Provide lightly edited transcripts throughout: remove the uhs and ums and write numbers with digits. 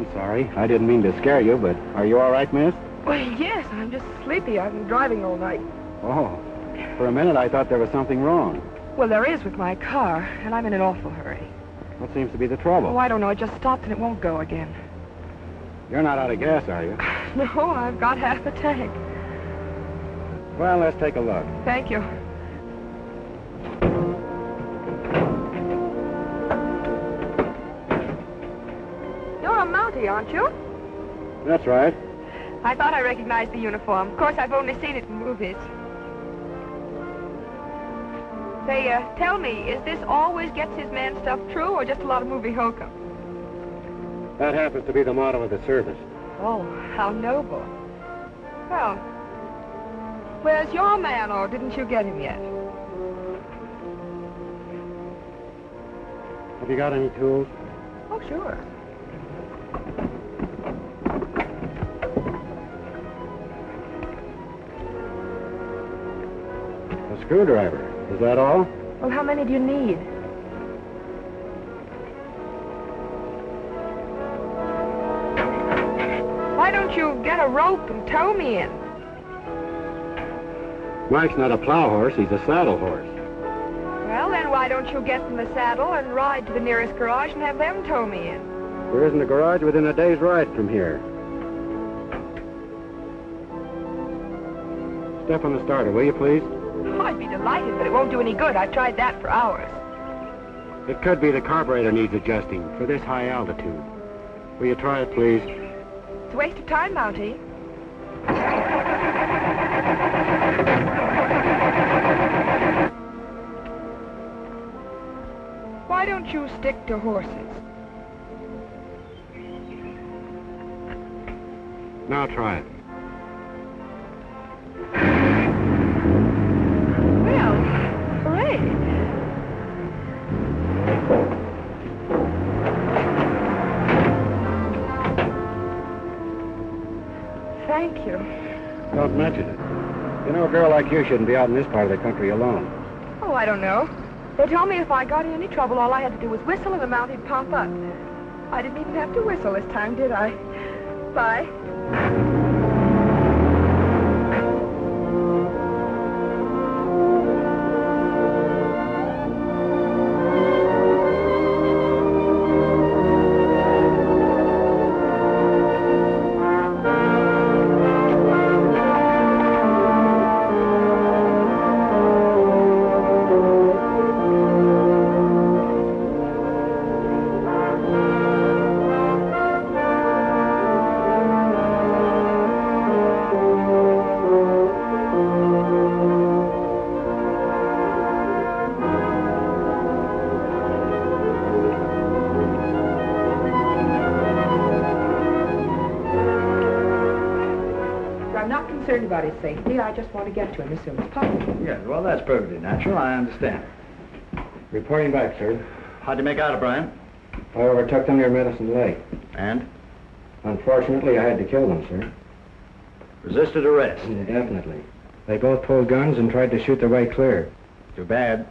I'm sorry. I didn't mean to scare you, but are you all right, miss? Well, yes, I'm just sleepy. I've been driving all night. Oh, for a minute I thought there was something wrong. Well, there is with my car, and I'm in an awful hurry. What seems to be the trouble? Oh, I don't know. It just stopped and it won't go again. You're not out of gas, are you? No, I've got half a tank. Well, let's take a look. Thank you. You're a Mountie, aren't you? That's right. I thought I recognized the uniform. Of course, I've only seen it in movies. Say, tell me, is this always gets his man stuff true or just a lot of movie hokum? That happens to be the motto of the service. Oh, how noble. Well, where's your man, or didn't you get him yet? Have you got any tools? Oh, sure. A screwdriver. Is that all? Well, how many do you need? Why don't you get a rope and tow me in? Mike's not a plow horse, he's a saddle horse. Well, then why don't you get in the saddle and ride to the nearest garage and have them tow me in? There isn't a garage within a day's ride from here. Step on the starter, will you, please? Oh, I'd be delighted, but it won't do any good. I've tried that for hours. It could be the carburetor needs adjusting for this high altitude. Will you try it, please? It's a waste of time, Mountie. Why don't you stick to horses? Now try it. Well, hooray. Thank you. Don't mention it. You know, a girl like you shouldn't be out in this part of the country alone. Oh, I don't know. They told me if I got in any trouble, all I had to do was whistle and the Mountie'd pop up. I didn't even have to whistle this time, did I? Bye. About his safety. I just want to get to him as soon as possible. Yes, well, that's perfectly natural. I understand. Reporting back, sir. How'd you make out, O'Brien? I overtook them near Medicine Lake. And? Unfortunately, I had to kill them, sir. Resisted arrest? Definitely. They both pulled guns and tried to shoot their way clear. Too bad.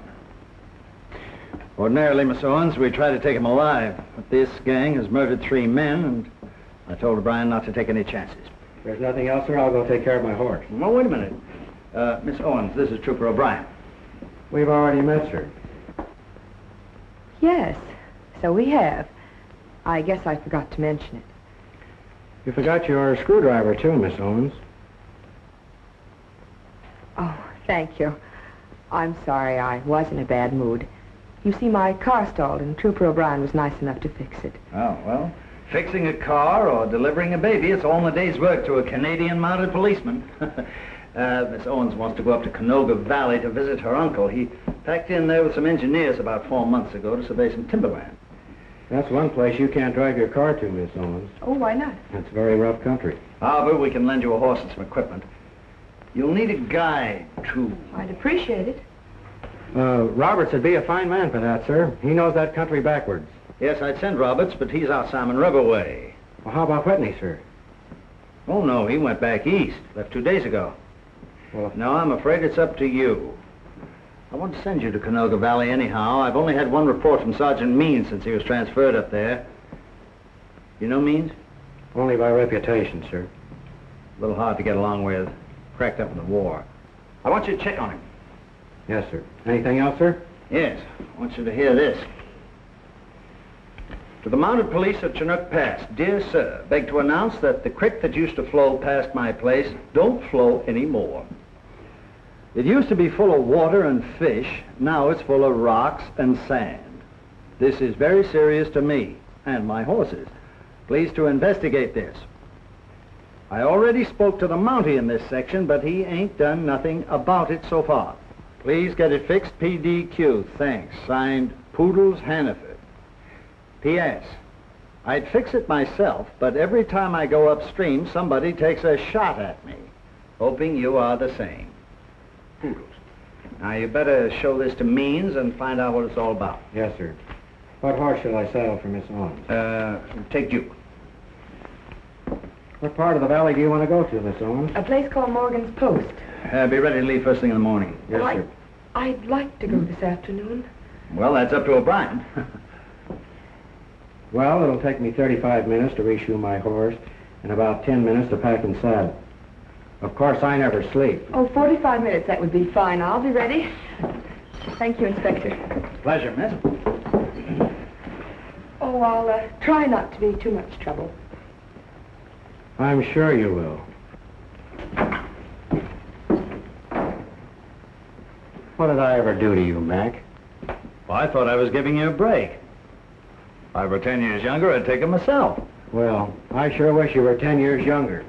Ordinarily, Miss Owens, we try to take him alive. But this gang has murdered 3 men, and I told O'Brien not to take any chances. If there's nothing else, sir, I'll go take care of my horse. Well, wait a minute. Miss Owens, this is Trooper O'Brien. We've already met, sir. Yes, so we have. I guess I forgot to mention it. You forgot your screwdriver, too, Miss Owens. Oh, thank you. I'm sorry, I was in a bad mood. You see, my car stalled, and Trooper O'Brien was nice enough to fix it. Oh, well, fixing a car or delivering a baby, it's all in the day's work to a Canadian mounted policeman. Miss Owens wants to go up to Canoga Valley to visit her uncle. He packed in there with some engineers about 4 months ago to survey some timberland. That's one place you can't drive your car to, Miss Owens. Oh, why not? It's very rough country. However, we can lend you a horse and some equipment. You'll need a guide, too. I'd appreciate it. Roberts would be a fine man for that, sir. He knows that country backwards. Yes, I'd send Roberts, but he's out Salmon River way. Well, how about Whitney, sir? Oh, no, he went back east. Left 2 days ago. Well, No, I'm afraid it's up to you. I want to send you to Canoga Valley anyhow. I've only had one report from Sergeant Means since he was transferred up there. You know Means? Only by reputation, sir. A little hard to get along with. Cracked up in the war. I want you to check on him. Yes, sir. Anything else, sir? Yes. I want you to hear this. To the mounted police at Chinook Pass, dear sir, beg to announce that the creek that used to flow past my place don't flow anymore. It used to be full of water and fish. Now it's full of rocks and sand. This is very serious to me and my horses. Please to investigate this. I already spoke to the Mountie in this section, but he ain't done nothing about it so far. Please get it fixed, PDQ. Thanks. Signed, Poodles Hannaford. P.S. I'd fix it myself, but every time I go upstream, somebody takes a shot at me. Hoping you are the same. Poodles. Now, you better show this to Means and find out what it's all about. Yes, sir. What horse shall I saddle for Miss Owens? Take Duke. What part of the valley do you want to go to, Miss Owens? A place called Morgan's Post. Be ready to leave first thing in the morning. Yes, Well, sir. I'd like to go this afternoon. Well, that's up to O'Brien. Well, it'll take me 35 minutes to reshoe my horse and about 10 minutes to pack and saddle. Of course, I never sleep. Oh, 45 minutes, that would be fine. I'll be ready. Thank you, Inspector. Pleasure, miss. Oh, I'll try not to be too much trouble. I'm sure you will. What did I ever do to you, Mac? Well, I thought I was giving you a break. If I were 10 years younger, I'd take it myself. Well, I sure wish you were 10 years younger.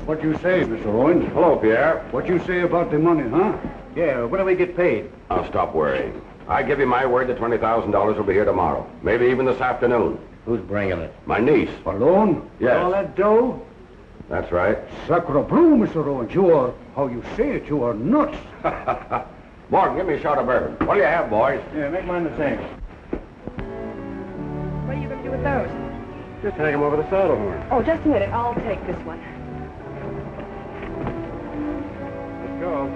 What you say, Mr. Owens? Hello, Pierre. What you say about the money, huh? Yeah, when do we get paid? I'll stop worrying. I give you my word that $20,000 will be here tomorrow. Maybe even this afternoon. Who's bringing it? My niece. Alone? Yes. All that dough? That's right. Sacre bleu, Mr. Owens. You are, how you say it, you are nuts. Morgan, give me a shot of bourbon. What do you have, boys? Yeah, make mine the same. What are you going to do with those? Just hang them over the saddle horn. Oh, just a minute. I'll take this one. Let's go.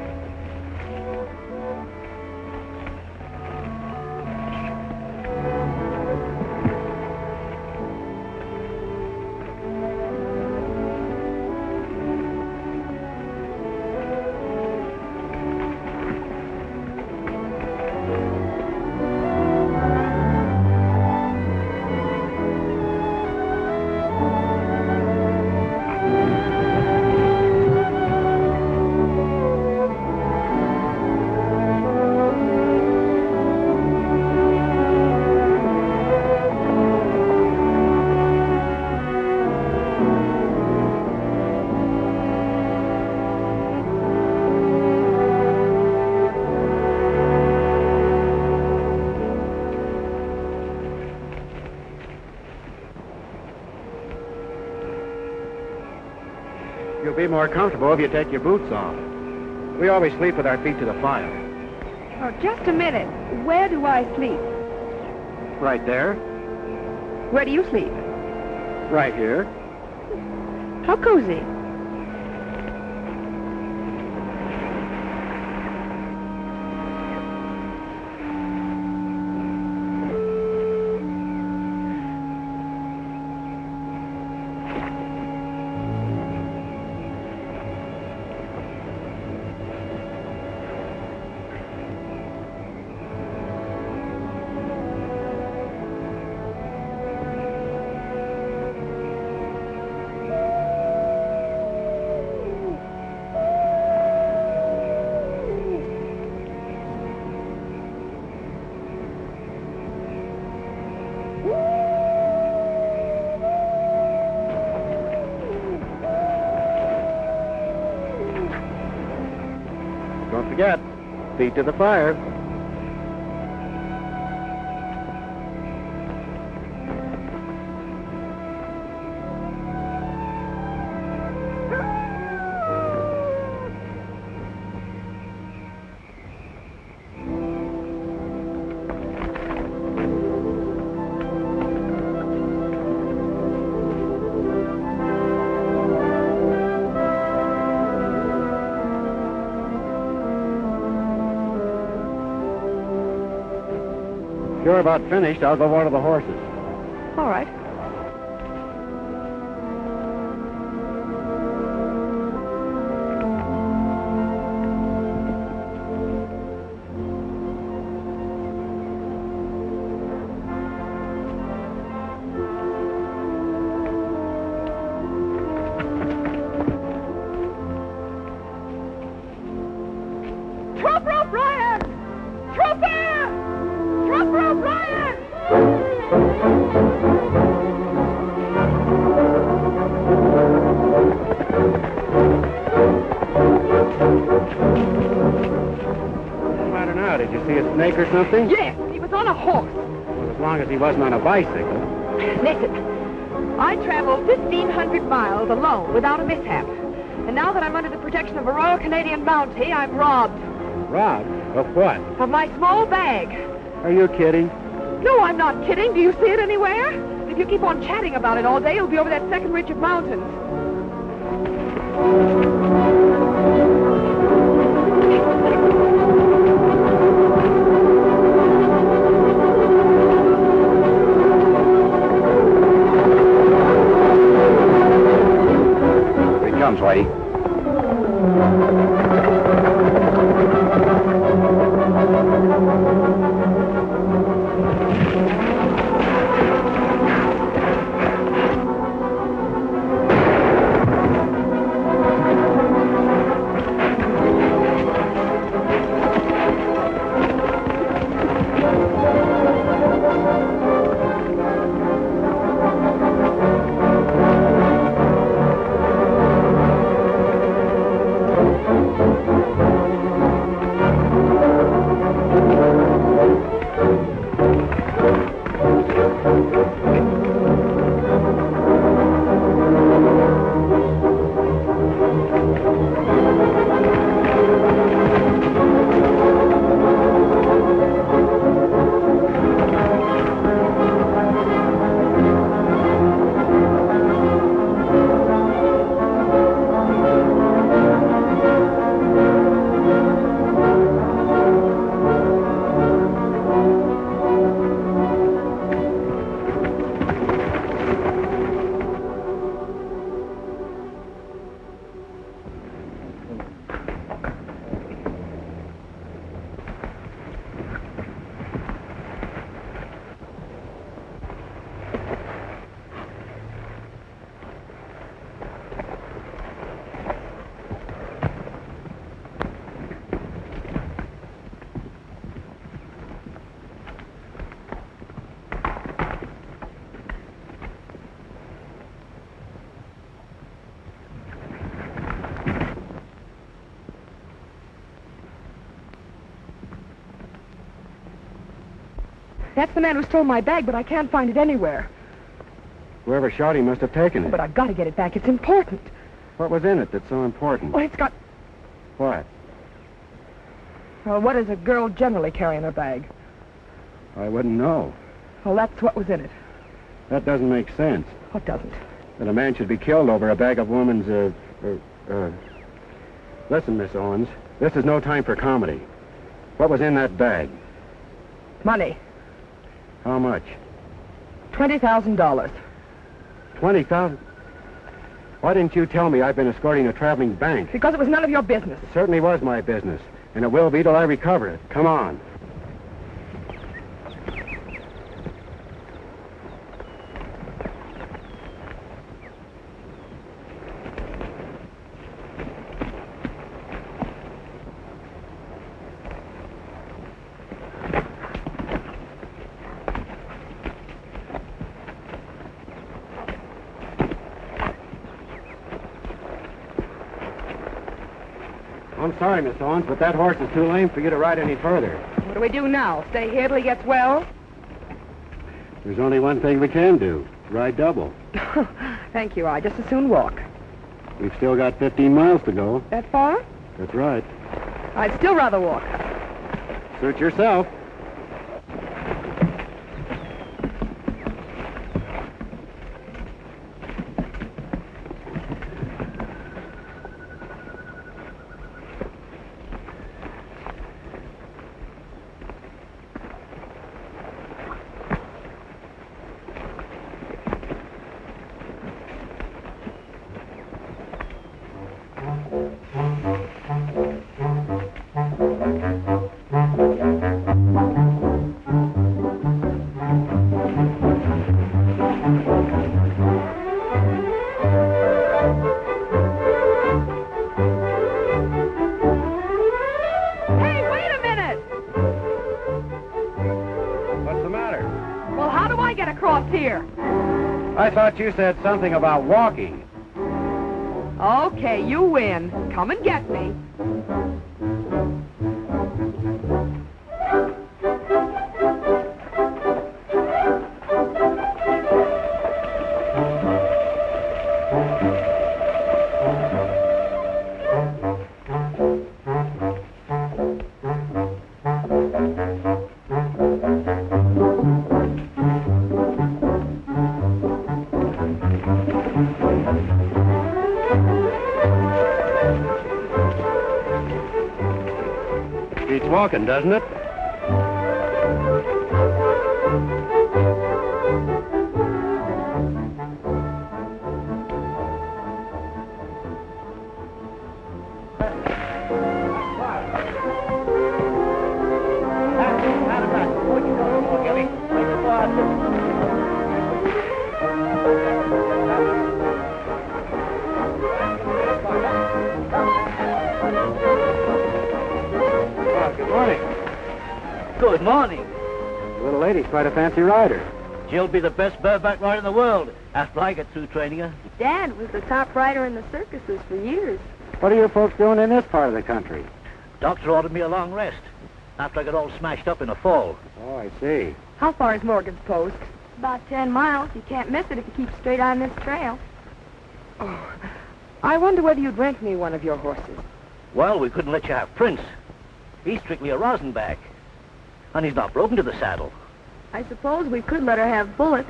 You'll be more comfortable if you take your boots off. We always sleep with our feet to the fire. Oh, just a minute. Where do I sleep? Right there. Where do you sleep? Right here. How cozy. Don't forget, feet to the fire. you're about finished, I'll go water the horses. All right. Trooper O'Brien! Trooper! Trooper O'Brien! What's the matter now? Did you see a snake or something? Yes, he was on a horse. Well, as long as he wasn't on a bicycle. Listen, I traveled 1,500 miles alone without a mishap. And now that I'm under the protection of a Royal Canadian Mountie, I'm robbed Robbed? Of what? of my small bag. Are you kidding? No, I'm not kidding. Do you see it anywhere? If you keep on chatting about it all day, you'll be over that second ridge of mountains. Here he comes, Whitey. That's the man who stole my bag, but I can't find it anywhere. Whoever shot him must have taken it. But I've got to get it back. It's important. What was in it that's so important? Well, it's got... What? Well, what does a girl generally carry in her bag? I wouldn't know. Well, that's what was in it. That doesn't make sense. What doesn't? That a man should be killed over a bag of woman's, Listen, Miss Owens, this is no time for comedy. What was in that bag? Money. How much? $20,000. 20,000? Why didn't you tell me I've been escorting a traveling bank? Because it was none of your business. It certainly was my business, and it will be till I recover it. Come on. I'm sorry, Miss Owens, but that horse is too lame for you to ride any further. What do we do now? Stay here till he gets well? There's only one thing we can do. Ride double. Thank you. I just as soon walk. We've still got 15 miles to go. That far? That's right. I'd still rather walk. Suit yourself. I thought you said something about walking. Okay, you win. Come and get me. Beats walking, doesn't it? Good morning. Good morning. The little lady's quite a fancy rider. She'll be the best bareback rider in the world after I get through training her. Dad was the top rider in the circuses for years. What are you folks doing in this part of the country? Doctor ordered me a long rest after I got all smashed up in a fall. Oh, I see. How far is Morgan's Post? About 10 miles. You can't miss it if you keep straight on this trail. Oh, I wonder whether you'd rent me one of your horses. Well, we couldn't let you have Prince. He's strictly a Rosenbach. And he's not broken to the saddle. I suppose we could let her have Bullet.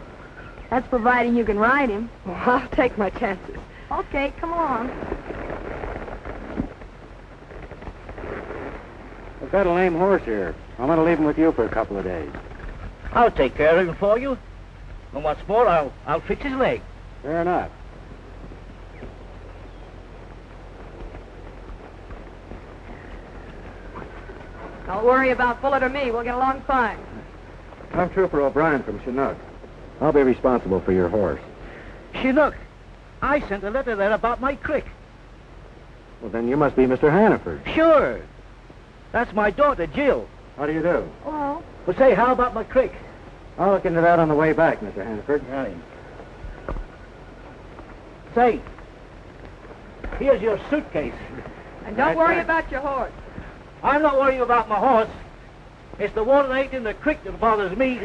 That's providing you can ride him. Well, I'll take my chances. Okay, come along. I've got a lame horse here. I'm going to leave him with you for a couple of days. I'll take care of him for you. And what's more, I'll fix his leg. Fair enough. Don't worry about Bullet or me. We'll get along fine. I'm Trooper O'Brien from Chinook. I'll be responsible for your horse. Chinook, I sent a letter there about my crick. Well, then you must be Mr. Hannaford. Sure. That's my daughter, Jill. How do you do? Hello. Well, say, how about my crick? I'll look into that on the way back, Mr. Hannaford. Right. Say, here's your suitcase. And don't Right worry back. about your horse. I'm not worrying about my horse. It's the water that ain't in the creek that bothers me.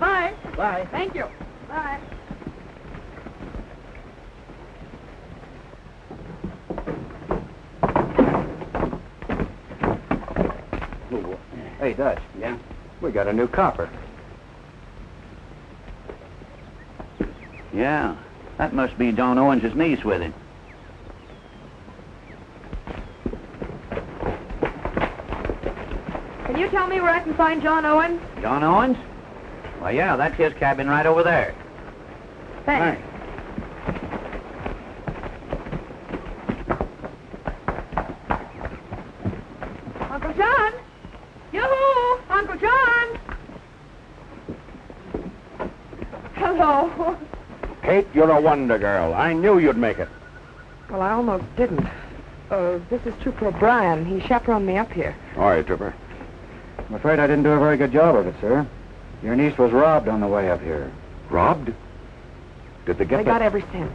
Bye. Bye. Thank you. Bye. Hey, Dutch. Yeah? We got a new copper. Yeah, that must be John Owens' niece with him. Can you tell me where I can find John Owens? John Owens? Well, yeah, that's his cabin right over there. Thanks. Uncle John! Yoo-hoo! Uncle John! Hello. Kate, you're a wonder girl. I knew you'd make it. Well, I almost didn't. This is Trooper O'Brien. He chaperoned me up here. All right, Trooper. I'm afraid I didn't do a very good job of it, sir. Your niece was robbed on the way up here. Robbed? Did they get They got every cent.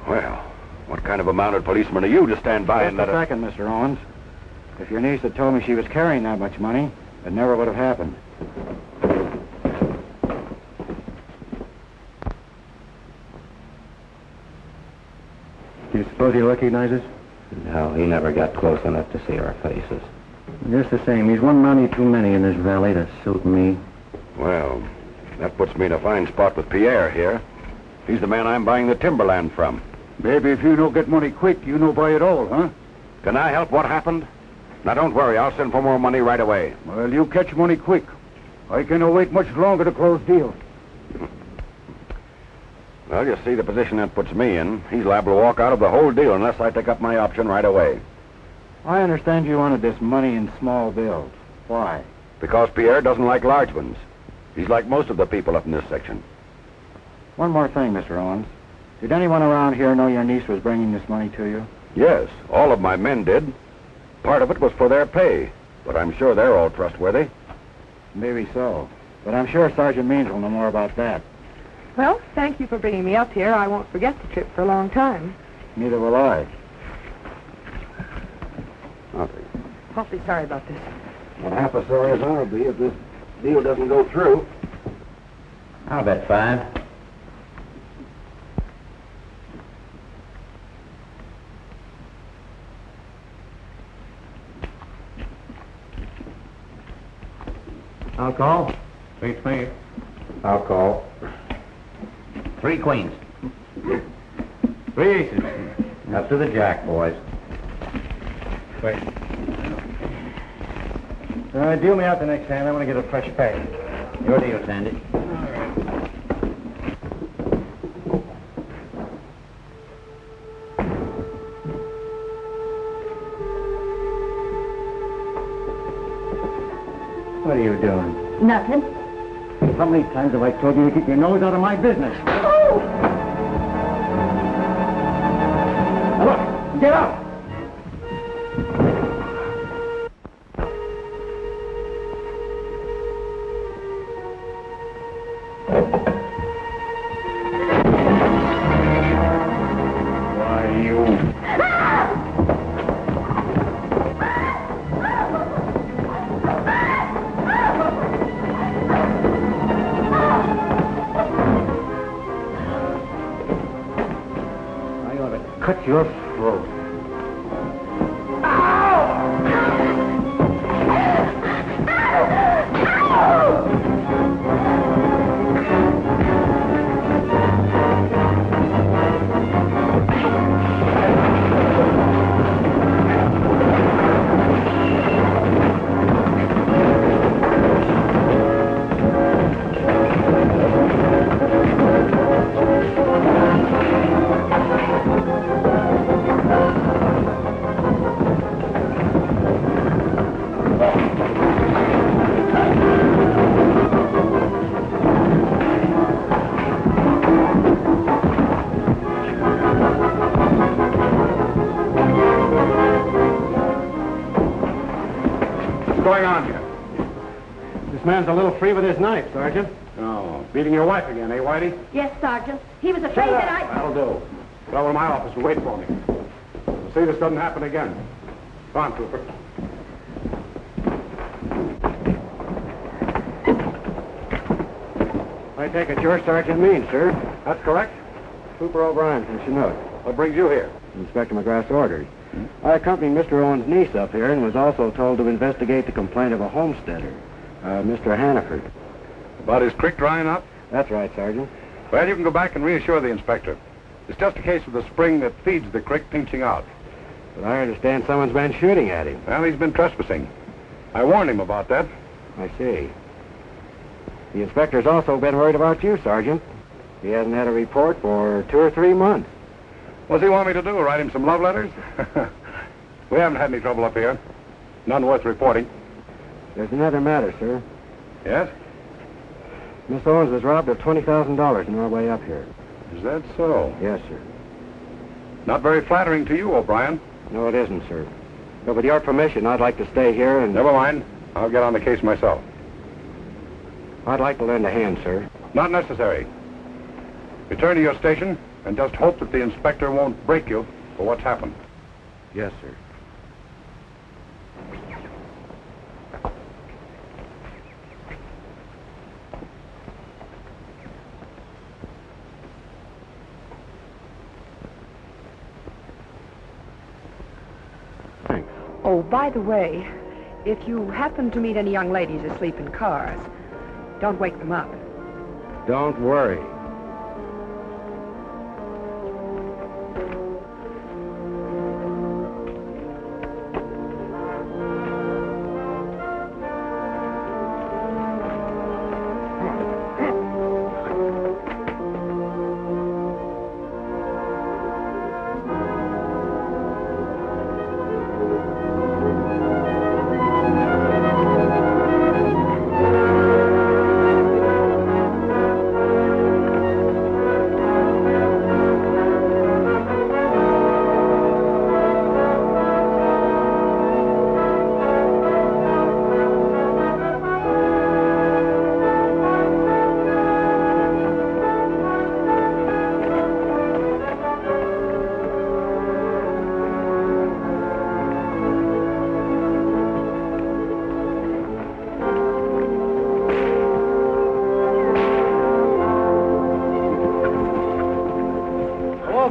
Well, what kind of a mounted policeman are you to stand by and Just let a her... second, Mr. Owens. If your niece had told me she was carrying that much money, it never would have happened. Do you suppose he recognizes? No, he never got close enough to see our faces. Just the same. He's one money too many in this valley to suit me. Well, that puts me in a fine spot with Pierre here. He's the man I'm buying the timberland from. Maybe if you don't get money quick, you no buy it all, huh? Can I help what happened? Now, don't worry. I'll send for more money right away. Well, you catch money quick. I cannot wait much longer to close deal. Well, you see the position that puts me in. He's liable to walk out of the whole deal unless I take up my option right away. I understand you wanted this money in small bills. Why? Because Pierre doesn't like large ones. He's like most of the people up in this section. One more thing, Mr. Owens. Did anyone around here know your niece was bringing this money to you? Yes, all of my men did. Part of it was for their pay, but I'm sure they're all trustworthy. Maybe so. But I'm sure Sergeant Means will know more about that. Well, thank you for bringing me up here. I won't forget the trip for a long time. Neither will I. Nothing. Awfully sorry about this. Not half as sorry as I'll be if this deal doesn't go through. I'll bet 5. I'll call. Beats me. I'll call. 3 queens. 3 aces. Up to the jack, boys. Wait. Deal me out the next hand. I want to get a fresh pack. Your deal, Sandy. What are you doing? Nothing. How many times have I told you to keep your nose out of my business? Oh! Now look, get out! Why, you... I ought to cut your throat. What's going on here? This man's a little free with his knife, Sergeant. Oh, beating your wife again, eh, Whitey? Yes, Sergeant. He was afraid that I... That'll do. Get over to my office and wait for me. We'll see this doesn't happen again. Come on, Trooper. I take it you're Sergeant Means, sir. That's correct. Trooper O'Brien from Chinook. What brings you here? Inspector McGrath's orders. I accompanied Mr. Owen's niece up here and was also told to investigate the complaint of a homesteader, Mr. Hannaford. About his creek drying up? That's right, Sergeant. Well, you can go back and reassure the inspector. It's just a case of the spring that feeds the creek pinching out. But I understand someone's been shooting at him. Well, he's been trespassing. I warned him about that. I see. The inspector's also been worried about you, Sergeant. He hasn't had a report for 2 or 3 months. What does he want me to do, write him some love letters? We haven't had any trouble up here. None worth reporting. There's another matter, sir. Yes? Miss Owens was robbed of $20,000 on our way up here. Is that so? Yes, sir. Not very flattering to you, O'Brien. No, it isn't, sir. But with your permission, I'd like to stay here and... Never mind. I'll get on the case myself. I'd like to lend a hand, sir. Not necessary. Return to your station and just hope that the inspector won't break you for what's happened. Yes, sir. Thanks. Oh, by the way, if you happen to meet any young ladies asleep in cars, don't wake them up. Don't worry.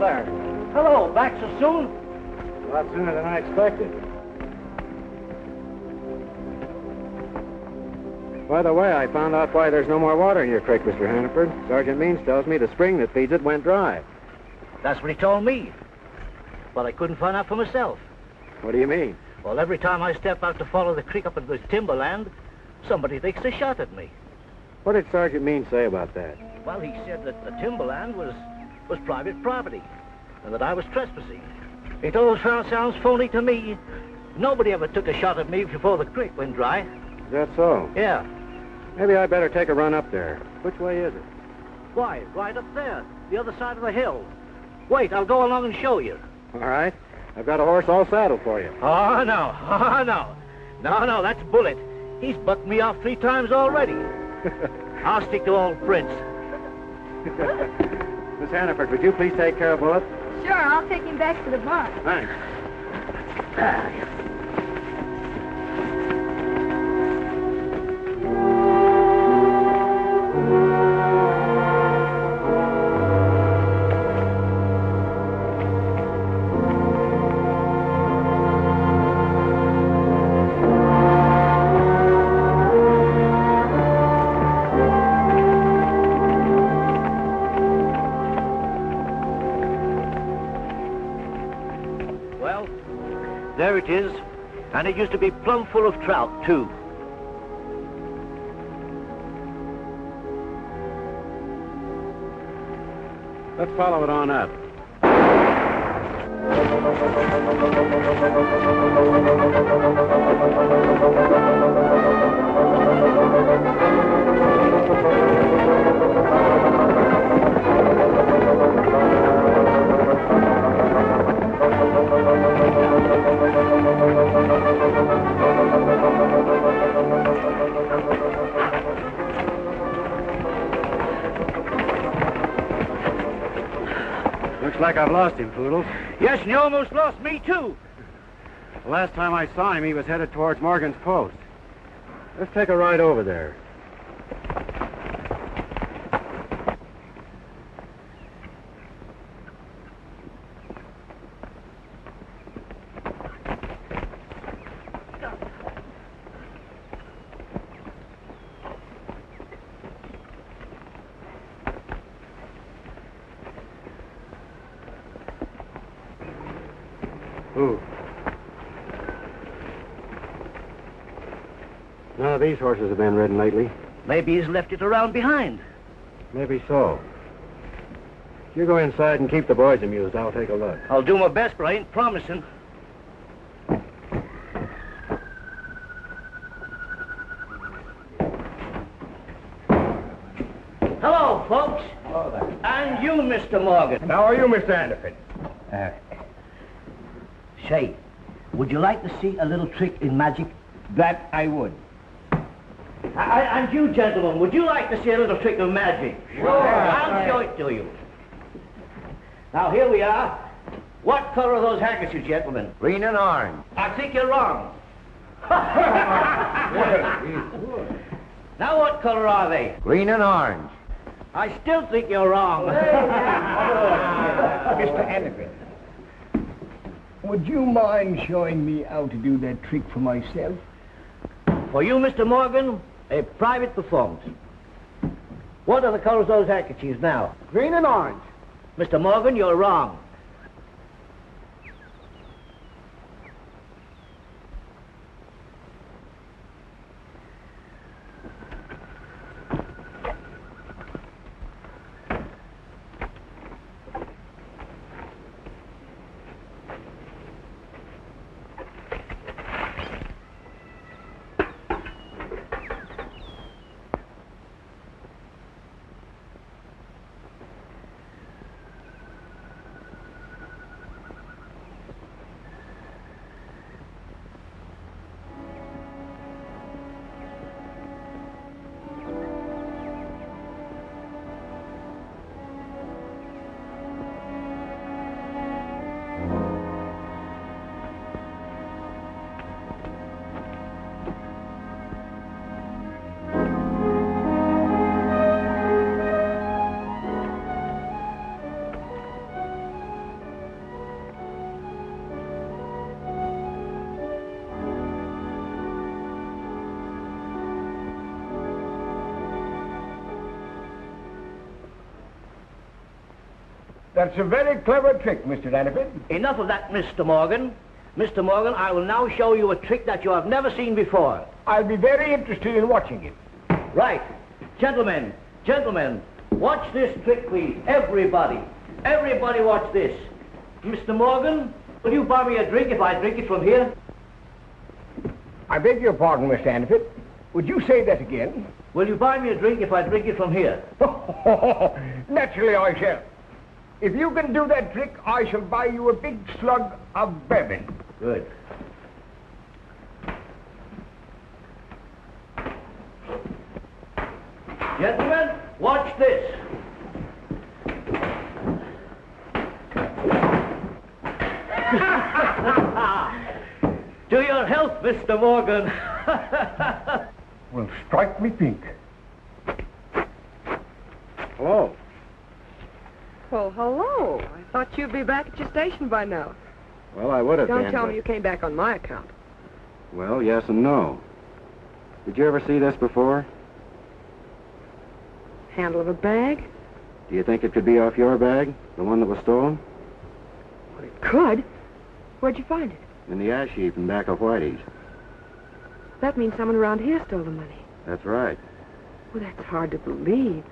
there. Hello, back so soon? A lot sooner than I expected. By the way, I found out why there's no more water in your creek, Mr. Hannaford. Sergeant Means tells me the spring that feeds it went dry. That's what he told me. But I couldn't find out for myself. What do you mean? Well, every time I step out to follow the creek up into the timberland, somebody takes a shot at me. What did Sergeant Means say about that? Well, he said that the timberland was private property, and that I was trespassing. It all sounds phony to me. Nobody ever took a shot at me before the creek went dry. Is that so? Yeah. Maybe I better take a run up there. Which way is it? Why, right up there, the other side of the hill. Wait, I'll go along and show you. All right. I've got a horse all saddled for you. Oh, no. Oh, no. No, that's Bullet. He's bucked me off 3 times already. I'll stick to old Prince. Miss Hannaford, would you please take care of Bullet? Sure, I'll take him back to the barn. Thanks. There it is, and it used to be plumb full of trout, too. Let's follow it on up. Looks like I've lost him, Poodles. Yes, and you almost lost me, too. The last time I saw him, he was headed towards Morgan's post. Let's take a ride over there. Ooh. None of these horses have been ridden lately. Maybe he's left it around behind. Maybe so. You go inside and keep the boys amused. I'll take a look. I'll do my best, but I ain't promising. Hello, folks. Hello there. And you, Mr. Morgan. How are you, Mr. Hannaford? Say, would you like to see a little trick in magic? That I would. And you, gentlemen, would you like to see a little trick of magic? Sure. I'll show it to you. Now, here we are. What color are those handkerchiefs, gentlemen? Green and orange. I think you're wrong. Now, what color are they? Green and orange. I still think you're wrong. Mr. Hannaford, would you mind showing me how to do that trick for myself? For you, Mr. Morgan, a private performance. What are the colors of those handkerchiefs now? Green and orange. Mr. Morgan, you're wrong. That's a very clever trick, Mr. Daniford. Enough of that, Mr. Morgan. Mr. Morgan, I will now show you a trick that you have never seen before. I'll be very interested in watching it. Right. Gentlemen, watch this trick, please. Everybody watch this. Mr. Morgan, will you buy me a drink if I drink it from here? I beg your pardon, Mr. Daniford. Would you say that again? Will you buy me a drink if I drink it from here? Naturally I shall. If you can do that trick, I shall buy you a big slug of bourbon. Good. Gentlemen, watch this. To your health, Mr. Morgan. Well, strike me pink. Hello. Well, hello. I thought you'd be back at your station by now. Well, I would have been. Don't tell me you came back on my account. Well, yes and no. Did you ever see this before? Handle of a bag? Do you think it could be off your bag, the one that was stolen? Well, it could. Where'd you find it? In the ash heap in back of Whitey's. That means someone around here stole the money. That's right. Well, that's hard to believe.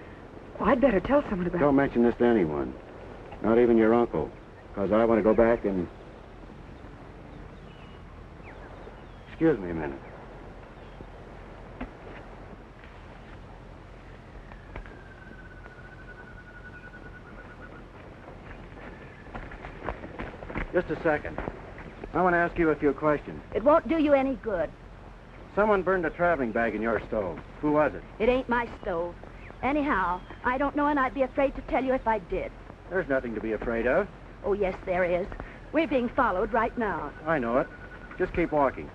Well, I'd better tell someone about Don't mention this to anyone. Not even your uncle. Because I want to go back and... Excuse me a minute. Just a second. I want to ask you a few questions. It won't do you any good. Someone burned a traveling bag in your stove. Who was it? It ain't my stove. Anyhow, I don't know, and I'd be afraid to tell you if I did. There's nothing to be afraid of. Oh, yes, there is. We're being followed right now. I know it. Just keep walking.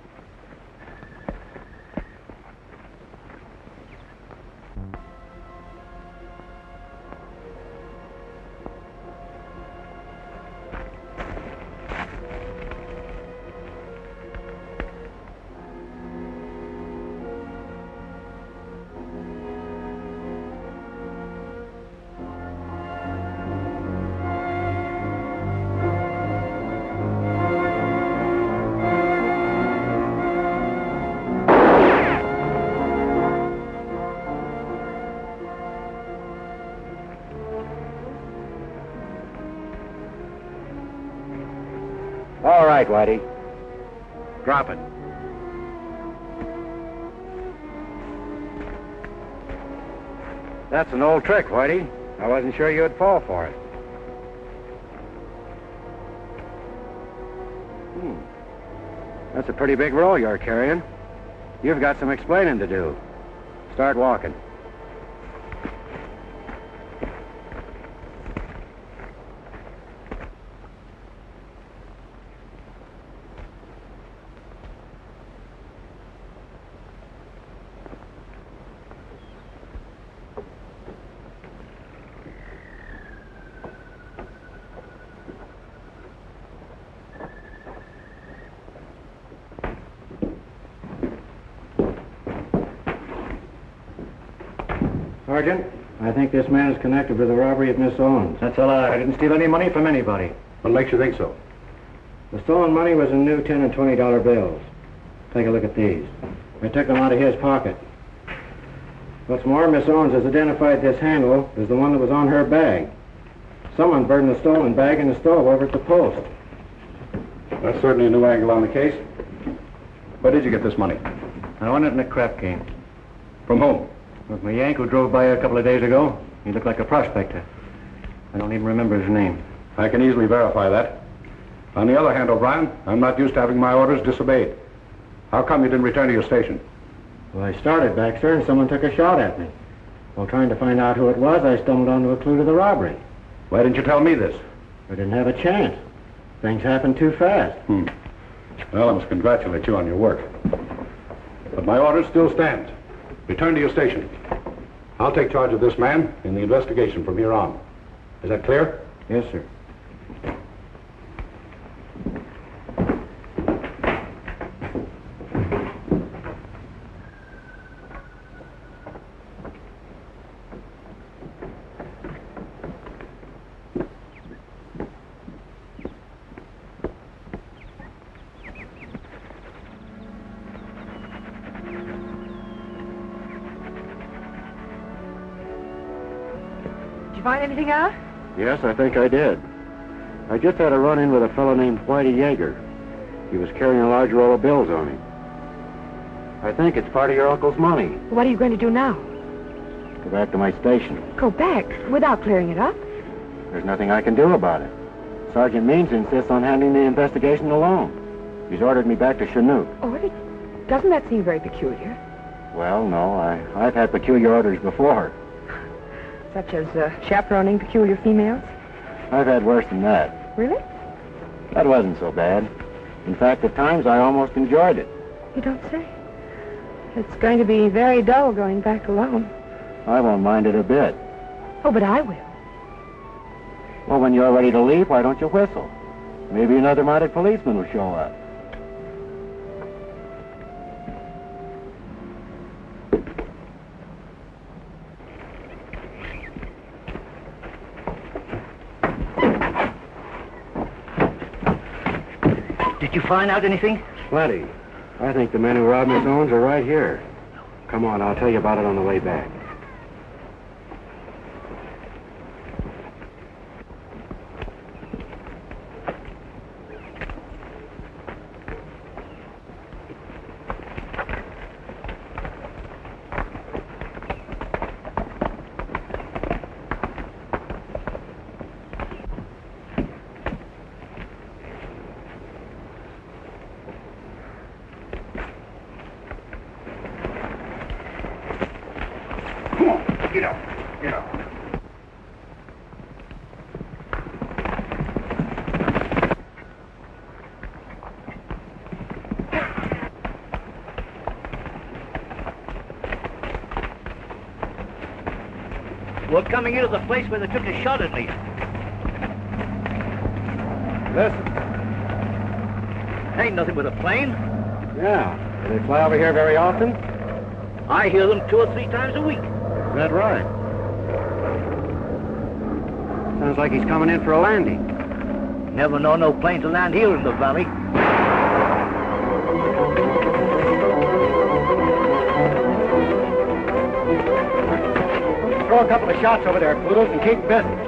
All right, Whitey. Drop it. That's an old trick, Whitey. I wasn't sure you'd fall for it. That's a pretty big roll you're carrying. You've got some explaining to do. Start walking. Sergeant, I think this man is connected with the robbery of Miss Owens. That's a lie. I didn't steal any money from anybody. What makes you think so? The stolen money was in new $10 and $20 bills. Take a look at these. I took them out of his pocket. What's more, Miss Owens has identified this handle as the one that was on her bag. Someone burned the stolen bag in the stove over at the post. That's certainly a new angle on the case. Where did you get this money? I won it in a crap game. From whom? With my Yank who drove by a couple of days ago. He looked like a prospector. I don't even remember his name. I can easily verify that. On the other hand, O'Brien, I'm not used to having my orders disobeyed. How come you didn't return to your station? Well, I started back, sir, and someone took a shot at me. While trying to find out who it was, I stumbled onto a clue to the robbery. Why didn't you tell me this? I didn't have a chance. Things happened too fast. Well, I must congratulate you on your work. But my orders still stand. Return to your station. I'll take charge of this man in the investigation from here on. Is that clear? Yes, sir. find anything out? Yes, I think I did. I just had a run-in with a fellow named Whitey Yeager. He was carrying a large roll of bills on him. I think it's part of your uncle's money. What are you going to do now? Go back to my station. Go back without clearing it up? There's nothing I can do about it. Sergeant Means insists on handling the investigation alone. He's ordered me back to Chinook. Oh, doesn't that seem very peculiar? Well, no, I've had peculiar orders before. Such as chaperoning peculiar females? I've had worse than that. Really? That wasn't so bad. In fact, at times I almost enjoyed it. You don't say. It's going to be very dull going back alone. I won't mind it a bit. Oh, but I will. Well, when you're ready to leave, why don't you whistle? Maybe another mounted policeman will show up. Did you find out anything? Plenty. I think the men who robbed Miss Owens are right here. Come on, I'll tell you about it on the way back. Get up. Get up. We're coming into the place where they took a shot at me. Listen. Ain't nothing but a plane. Yeah. Do they fly over here very often? I hear them 2 or 3 times a week. Is that right? Sounds like he's coming in for a landing. Never know no plane to land here in the valley. Throw a couple of shots over there, Poodles, and keep busy.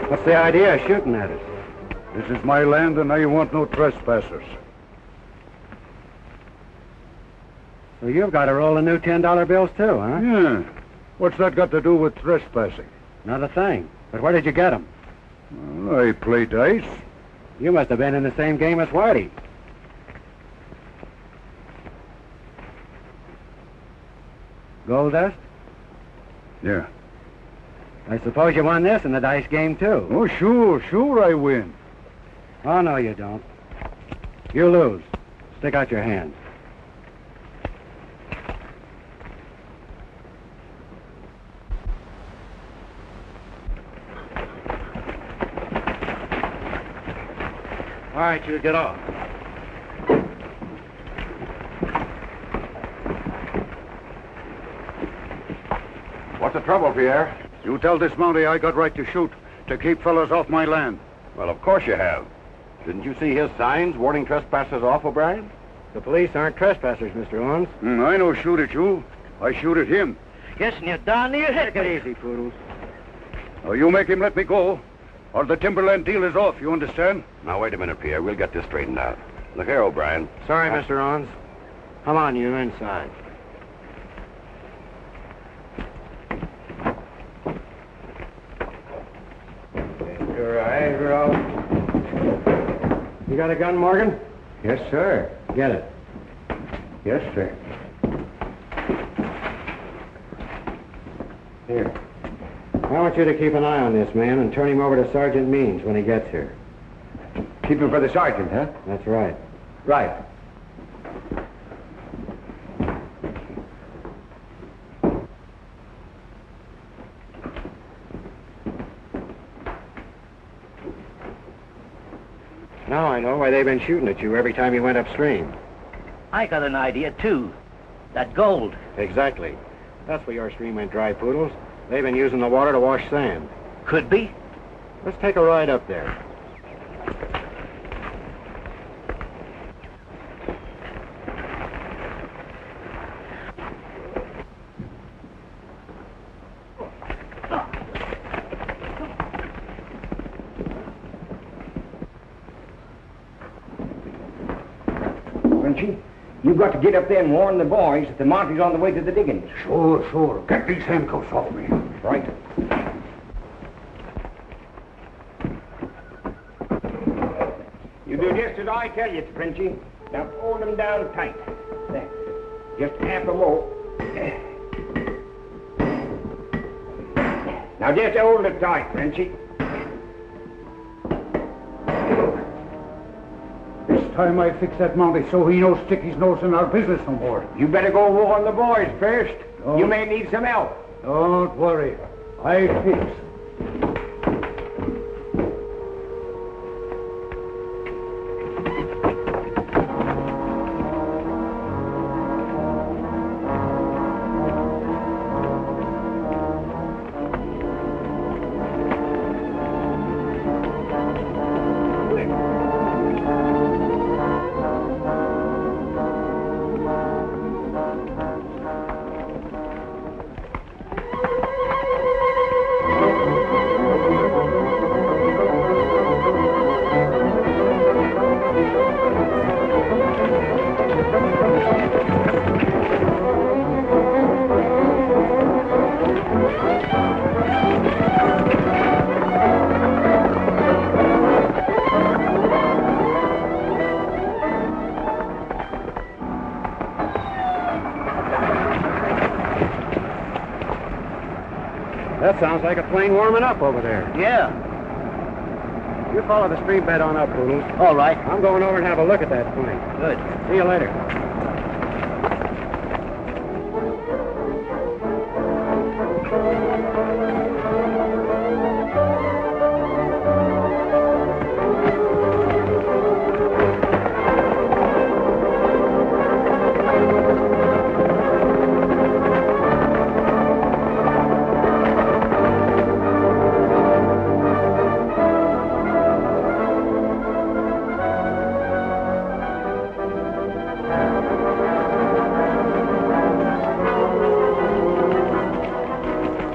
What's the idea of shooting at us? This is my land, and I want no trespassers. So you've got a roll of new $10 bills, too, huh? Yeah. What's that got to do with trespassing? Not a thing. But where did you get them? Well, I play dice. You must have been in the same game as Whitey. Gold dust? Yeah. I suppose you won this in the dice game, too. Oh, sure I win. Oh, no, you don't. You lose. Stick out your hand. All right, you get off. What's the trouble, Pierre? You tell this Mountie I got right to shoot, to keep fellas off my land. Well, of course you have. Didn't you see his signs warning trespassers off, O'Brien? The police aren't trespassers, Mr. Owens. I don't shoot at you. I shoot at him. Yes, and you're darn near hit. Take it easy, Poodles. Now, you make him let me go, or the timberland deal is off, you understand? Now, wait a minute, Pierre. We'll get this straightened out. Look here, O'Brien. Sorry, Mr. Owens. Come on, you inside. Your eyes are all... You got a gun, Morgan? Yes, sir. Get it. Yes, sir. Here. I want you to keep an eye on this man and turn him over to Sergeant Means when he gets here. Keep him for the sergeant, huh? That's right. Right. Now I know why they've been shooting at you every time you went upstream. I got an idea, too. That gold. Exactly. That's where your stream went dry, Poodles. They've been using the water to wash sand. Could be. Let's take a ride up there. Frenchy, you've got to get up there and warn the boys that the Monty's on the way to the diggings. Sure, sure. Get these handcuffs off me. Right. You do just as I tell you, Frenchy. Now hold them down tight. There. Just half a more. Now just hold it tight, Frenchy. This time I fix that Monty so he don't stick his nose in our business no more. You better go warn the boys first. Oh. You may need some help. Don't worry. I fix. That sounds like a plane warming up over there. Yeah. You follow the stream bed on up, Poodles. All right. I'm going over and have a look at that plane. Good. See you later.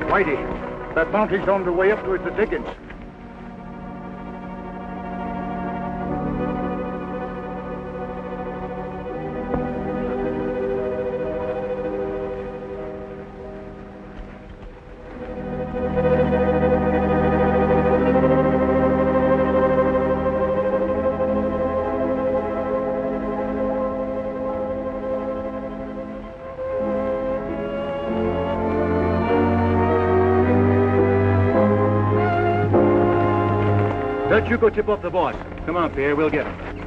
Whitey, that Monty's on the way up towards the diggings. Let you go tip off the boss. Come on, Pierre, we'll get him.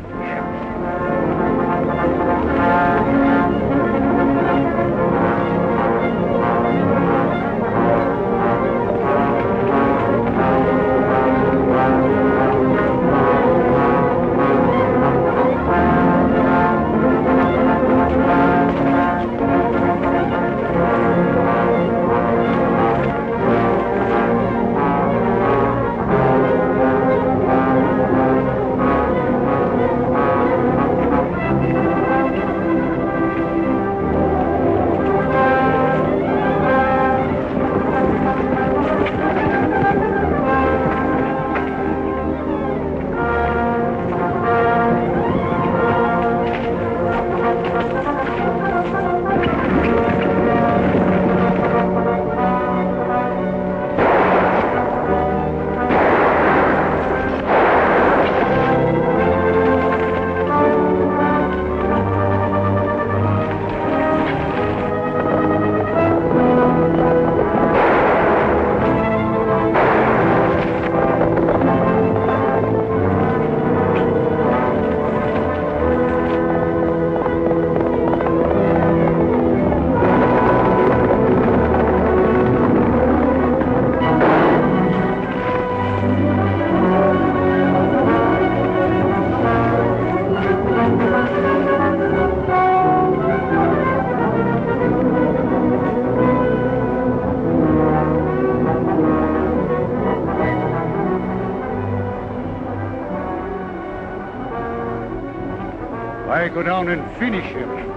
go down and finish him.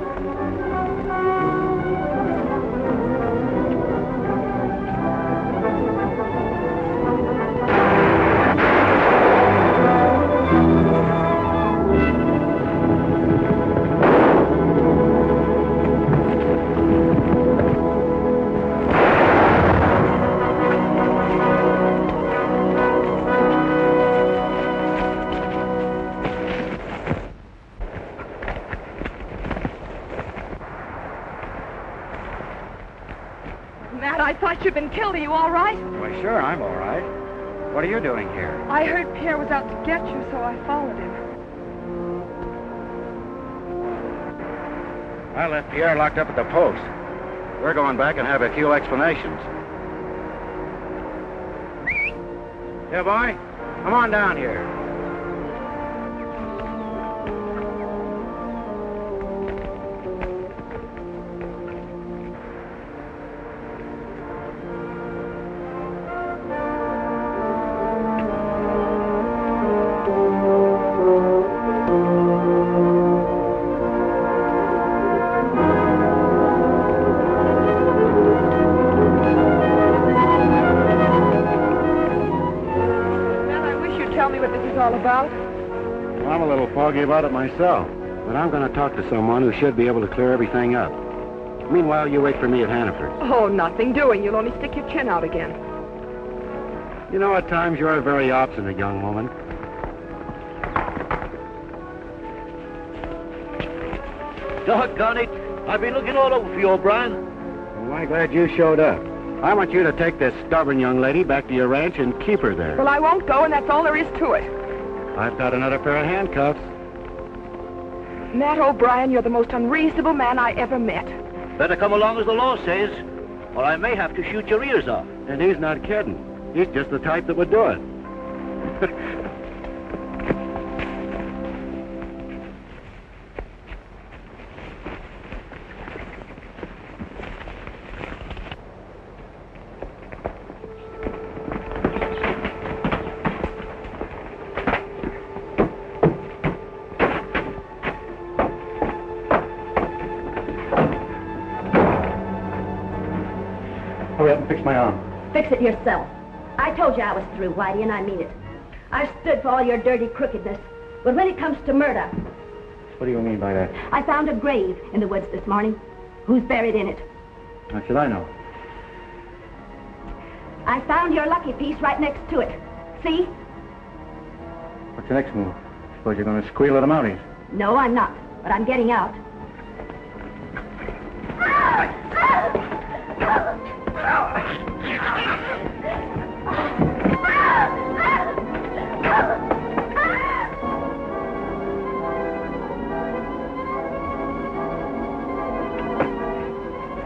Matt, I thought you'd been killed. Are you all right? Why, sure, I'm all right. What are you doing here? I heard Pierre was out to get you, so I followed him. I left Pierre locked up at the post. We're going back and have a few explanations. Yeah, boy, come on down here. All about? Well, I'm a little foggy about it myself, but I'm going to talk to someone who should be able to clear everything up. Meanwhile, you wait for me at Hannaford's. Oh, nothing doing. You'll only stick your chin out again. You know, at times you're a very obstinate young woman. Doggone it. I've been looking all over for you, O'Brien. Well, I'm glad you showed up. I want you to take this stubborn young lady back to your ranch and keep her there. Well, I won't go, and that's all there is to it. I've got another pair of handcuffs. Matt O'Brien, you're the most unreasonable man I ever met. Better come along as the law says, or I may have to shoot your ears off. And he's not kidding. He's just the type that would do it. Hurry up and fix my arm. Fix it yourself. I told you I was through, Whitey, and I mean it. I've stood for all your dirty crookedness. But when it comes to murder... What do you mean by that? I found a grave in the woods this morning. Who's buried in it? How should I know? I found your lucky piece right next to it. See? What's the next move? Suppose you're going to squeal at the Mounties. No, I'm not. But I'm getting out.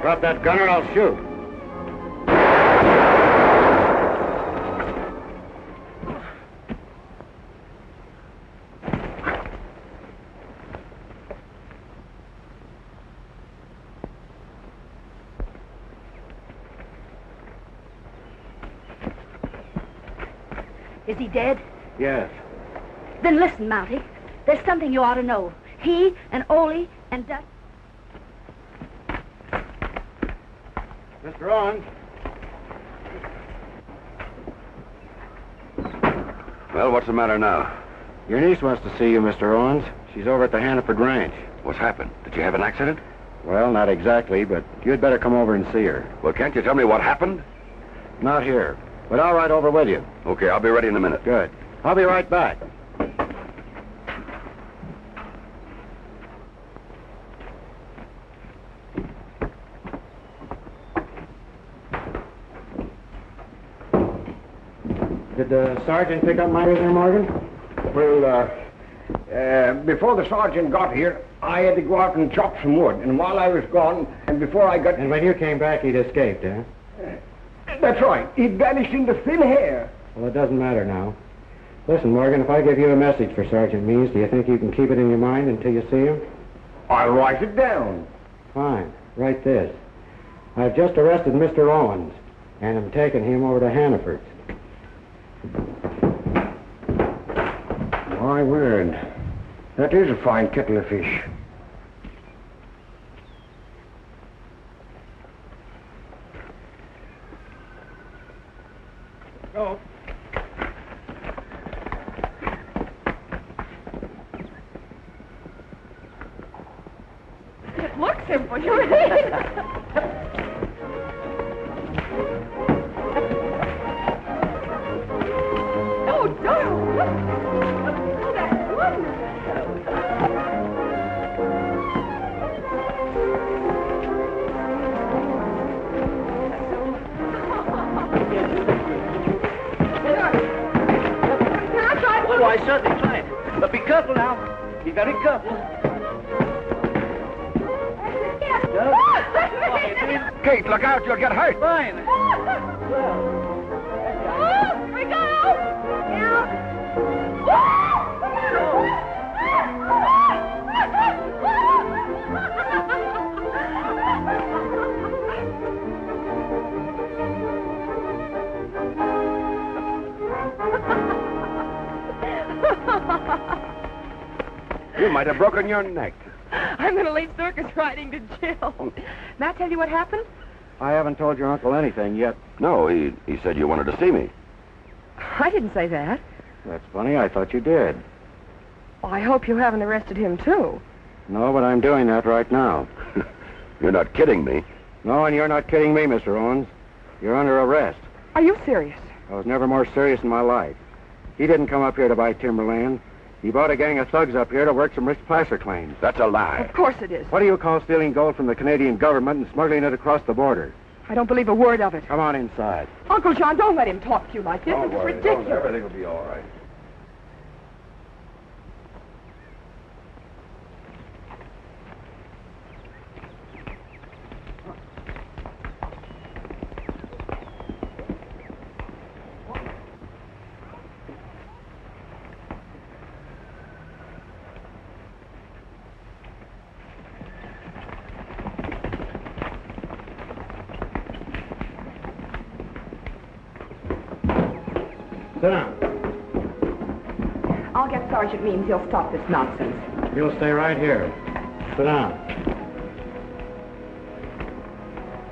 Drop that gun or I'll shoot. Is he dead? Yes. Then listen, Mountie. There's something you ought to know. He and Ole and Dutch... Mr. Owens. Well, what's the matter now? Your niece wants to see you, Mr. Owens. She's over at the Hannaford Ranch. What's happened? Did you have an accident? Well, not exactly, but you'd better come over and see her. Well, can't you tell me what happened? Not here, but I'll ride over with you. Okay, I'll be ready in a minute. Good. I'll be right back. Did the sergeant pick up my prisoner, Morgan? Well, before the sergeant got here, I had to go out and chop some wood. And while I was gone, and before I got... And when you came back, he'd escaped, eh? That's right. He vanished into thin air. Well, it doesn't matter now. Listen, Morgan, if I give you a message for Sergeant Means, do you think you can keep it in your mind until you see him? I'll write it down. Fine. Write this. I've just arrested Mr. Owens, and am taking him over to Hannaford's. My word. That is a fine kettle of fish. Oh. It looks simple, you mean? Oh, don't! Oh, that's wonderful! Oh, I certainly try it. But be careful now. Be very careful. Kate, look out, you'll get hurt. Fine. Oh, here we go! You might have broken your neck. I'm going to leave circus riding to Jill. May I tell you what happened? I haven't told your uncle anything yet. No, he said you wanted to see me. I didn't say that. That's funny. I thought you did. Well, I hope you haven't arrested him, too. No, but I'm doing that right now. You're not kidding me. No, and you're not kidding me, Mr. Owens. You're under arrest. Are you serious? I was never more serious in my life. He didn't come up here to buy timberland. He brought a gang of thugs up here to work some rich placer claims. That's a lie. Of course it is. What do you call stealing gold from the Canadian government and smuggling it across the border? I don't believe a word of it. Come on inside. Uncle John, don't let him talk to you like this. Don't It's worry. ridiculous. Everything will be all right. Sit down. I'll get Sergeant Means. He'll stop this nonsense. You'll stay right here. Sit down.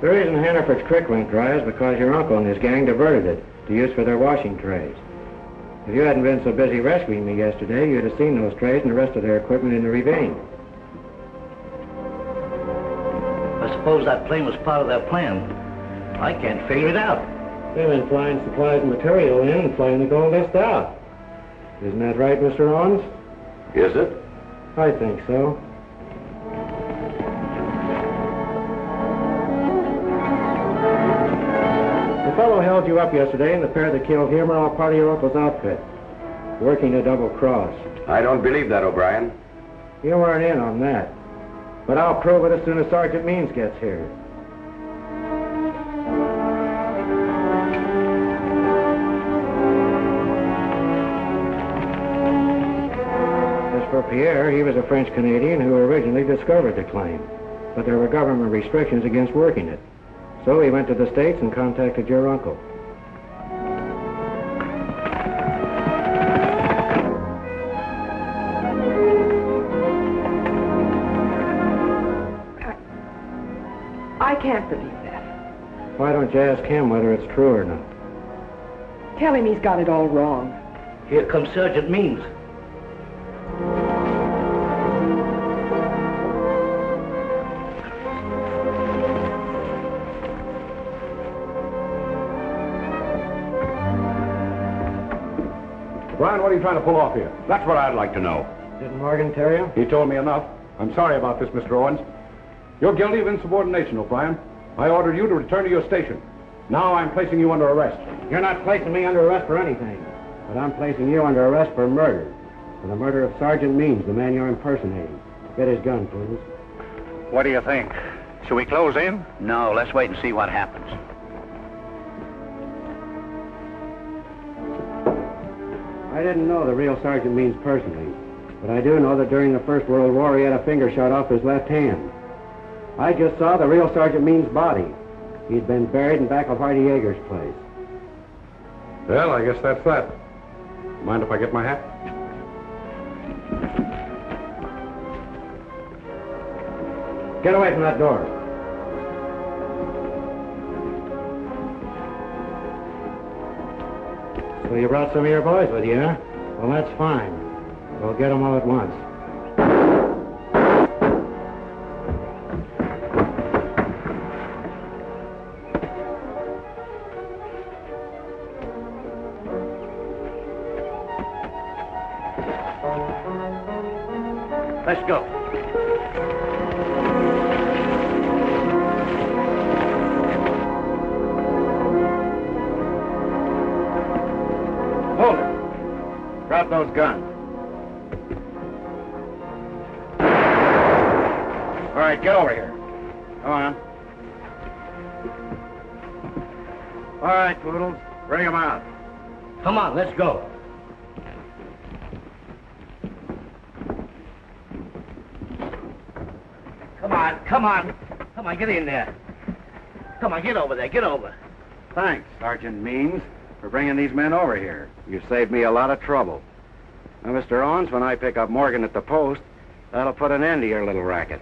The reason Hannaford's Creek went dry is because your uncle and his gang diverted it to use for their washing trays. If you hadn't been so busy rescuing me yesterday, you'd have seen those trays and the rest of their equipment in the ravine. I suppose that plane was part of their plan. I can't figure it out. They've been flying supplies and material in and flying the gold dust out. Isn't that right, Mr. Owens? Is it? I think so. The fellow held you up yesterday, and the pair that killed him are all part of your uncle's outfit, working a double cross. I don't believe that, O'Brien. You weren't in on that. But I'll prove it as soon as Sergeant Means gets here. As for Pierre, he was a French-Canadian who originally discovered the claim. But there were government restrictions against working it. So he went to the States and contacted your uncle. I can't believe that. Why don't you ask him whether it's true or not? Tell him he's got it all wrong. Here comes Sergeant Means. Brian, what are you trying to pull off here? That's what I'd like to know. Didn't Morgan tell you? He told me enough. I'm sorry about this, Mr. Owens. You're guilty of insubordination, O'Brien. I ordered you to return to your station. Now I'm placing you under arrest. You're not placing me under arrest for anything. But I'm placing you under arrest for murder. For the murder of Sergeant Means, the man you're impersonating. Get his gun, please. What do you think? Shall we close in? No, let's wait and see what happens. I didn't know the real Sergeant Means personally. But I do know that during the First World War he had a finger shot off his left hand. I just saw the real Sergeant Means' body. He'd been buried in back of Hardy Yeager's place. Well, I guess that's that. Mind if I get my hat? Get away from that door. So you brought some of your boys with you, huh? Well, that's fine. We'll get them all at once. Let's go. Hold it. Drop those guns. All right, get over here. Come on. All right, Poodles. Bring them out. Come on, let's go. Come on, get in there. Come on, get over there, get over. Thanks, Sergeant Means, for bringing these men over here. You saved me a lot of trouble. Now, Mr. Owens, when I pick up Morgan at the post, that'll put an end to your little racket.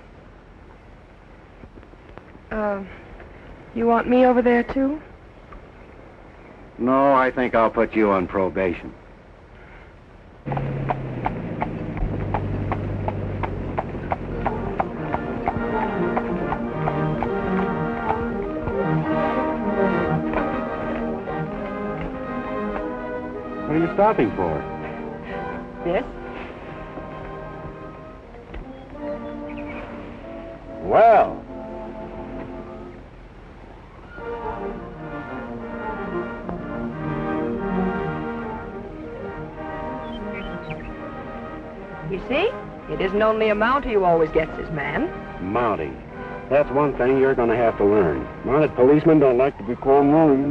You want me over there, too? No, I think I'll put you on probation. What are you stopping for? Yes? Well. You see? It isn't only a Mountie who always gets his man. Mountie. That's one thing you're going to have to learn. Mounted policemen don't like to be called Mounties.